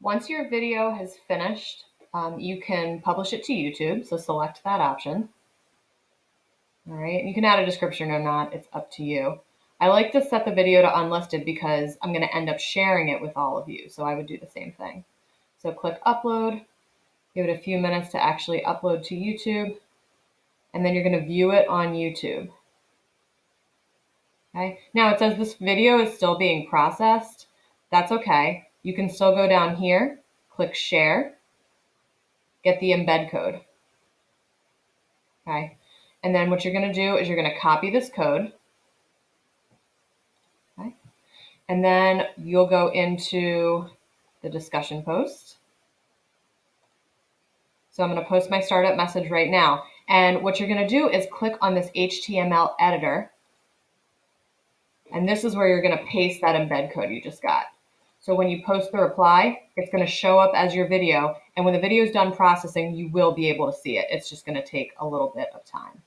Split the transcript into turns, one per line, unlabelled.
Once your video has finished, you can publish it to YouTube, so select that option. All right, you can add a description or not, it's up to you. I like to set the video to unlisted because I'm going to end up sharing it with all of you, so I would do the same thing. So click upload, give it a few minutes to actually upload to YouTube, and then you're going to view it on YouTube. Okay, now it says this video is still being processed. That's okay. You can still go down here, click share, get the embed code. Okay, and then what you're going to do is you're going to copy this code. Okay, and then you'll go into the discussion post. So I'm going to post my startup message right now. And what you're going to do is click on this HTML editor. And this is where you're going to paste that embed code you just got. So when you post the reply, it's going to show up as your video. And when the video is done processing, you will be able to see it. It's just going to take a little bit of time.